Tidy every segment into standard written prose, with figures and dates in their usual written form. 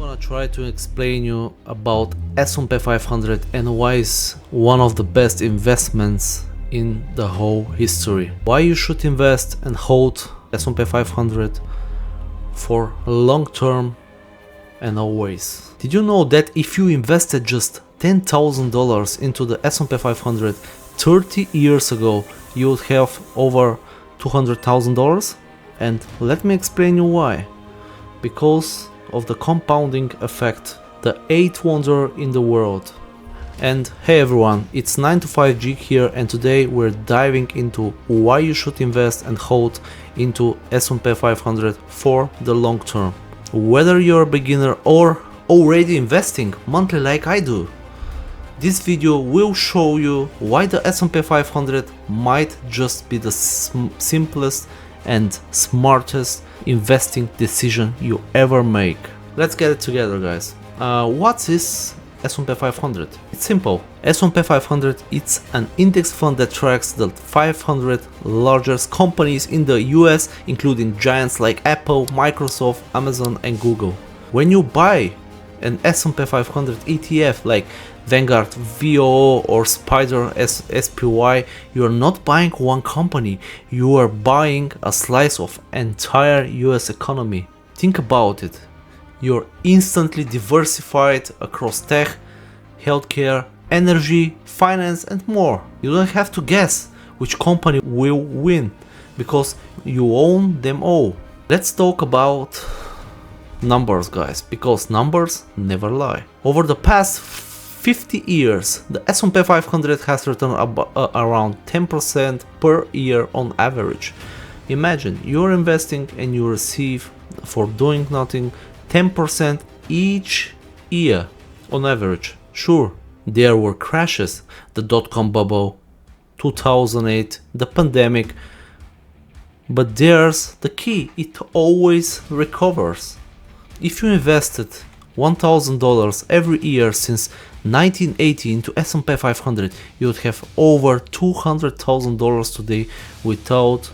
gonna try to explain you about S&P 500 and why it's one of the best investments in the whole history. Why you should invest and hold S&P 500 for long term and always. Did you know that if you invested just $10,000 into the S&P 500 30 years ago, you would have over $200,000? And let me explain you why. Because of the compounding effect, the eighth wonder in the world. And hey everyone, it's 9 to 5 Geek here, and today we're diving into why you should invest and hold into S&P 500 for the long term. Whether you're a beginner or already investing monthly like I do, this video will show you why the S&P 500 might just be the simplest and smartest investing decision you ever make. Let's get it together, guys. What is S&P 500? It's simple. S&P 500 it's an index fund that tracks the 500 largest companies in the US, including giants like Apple, Microsoft, Amazon and Google. When you buy an S&P 500 ETF like Vanguard VOO or Spider SPY, you are not buying one company, you are buying a slice of entire US economy. Think about it. You're instantly diversified across tech, healthcare, energy, finance and more. You don't have to guess which company will win because you own them all. Let's talk about numbers, guys, because numbers never lie. Over the past 50 years, the S&P 500 has returned around 10% per year on average. Imagine you're investing and you receive for doing nothing 10% each year on average. Sure, there were crashes, the dot-com bubble, 2008, the pandemic, but there's the key, it always recovers. If you invested $1,000 every year since 1980 into S&P 500, you would have over $200,000 today without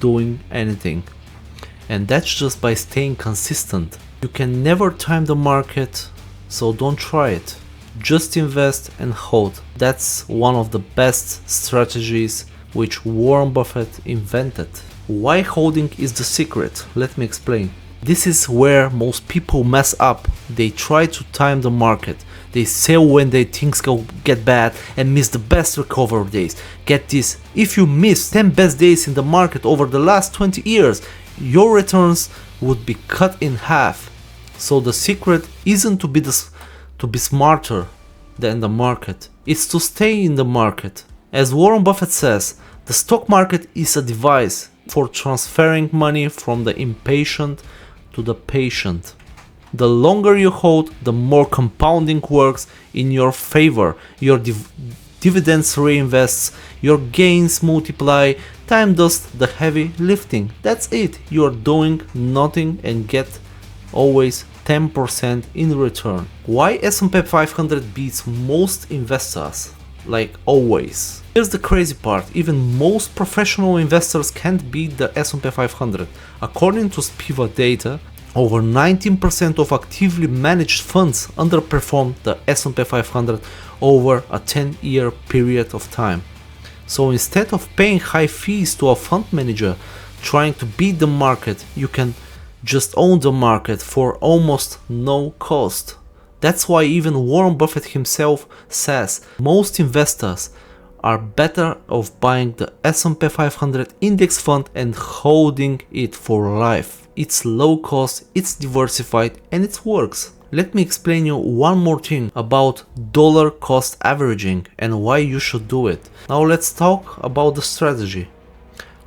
doing anything. And that's just by staying consistent. You can never time the market, so don't try it. Just invest and hold. That's one of the best strategies which Warren Buffett invented. Why holding is the secret? Let me explain. This is where most people mess up. They try to time the market. They sell when things get bad and miss the best recovery days. Get this, if you miss 10 best days in the market over the last 20 years, your returns would be cut in half. So the secret isn't to be smarter than the market. It's to stay in the market. As Warren Buffett says, the stock market is a device for transferring money from the impatient to the patient. The longer you hold, the more compounding works in your favor. Your dividends reinvests, your gains multiply, time does the heavy lifting. That's it. You're doing nothing and get always 10% in return. Why S&P 500 beats most investors? Like always. Here's the crazy part, even most professional investors can't beat the S&P 500. According to Spiva data, over 19% of actively managed funds underperformed the S&P 500 over a 10-year period of time. So instead of paying high fees to a fund manager trying to beat the market, you can just own the market for almost no cost. That's why even Warren Buffett himself says most investors are better off buying the S&P 500 index fund and holding it for life. It's low cost, it's diversified and it works. Let me explain you one more thing about dollar cost averaging and why you should do it. Now let's talk about the strategy.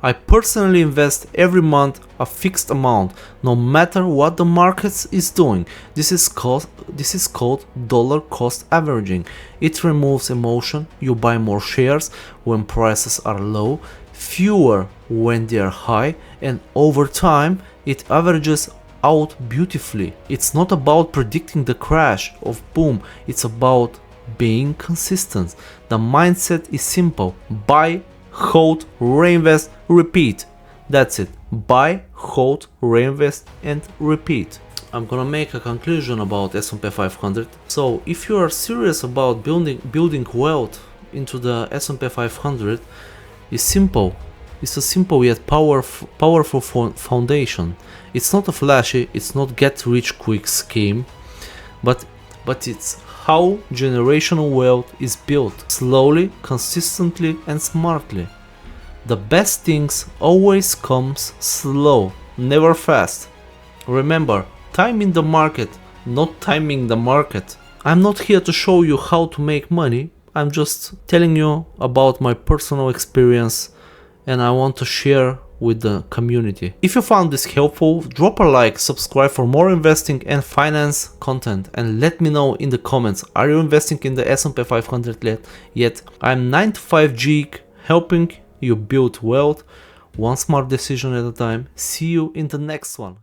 I personally invest every month a fixed amount, no matter what the market is doing. This is called dollar cost averaging. It removes emotion. You buy more shares when prices are low, fewer when they are high, and over time it averages out beautifully. It's not about predicting the crash of boom, it's about being consistent. The mindset is simple: buy, hold, reinvest, repeat. That's it. Buy, hold, reinvest and repeat. I'm gonna make a conclusion about S&P 500. So if you are serious about building wealth into the S&P 500, it's simple. It's a simple yet powerful foundation. It's not a flashy, it's not get rich quick scheme, but it's how generational wealth is built slowly, consistently, and smartly. The best things always comes slow, never fast. Remember, time in the market, not timing the market. I'm not here to show you how to make money. I'm just telling you about my personal experience and I want to share with the community. If you found this helpful, drop a like, subscribe for more investing and finance content, and let me know in the comments, are you investing in the S&P 500 yet? I'm 9 to 5 Geek, helping you build wealth one smart decision at a time. See you in the next one.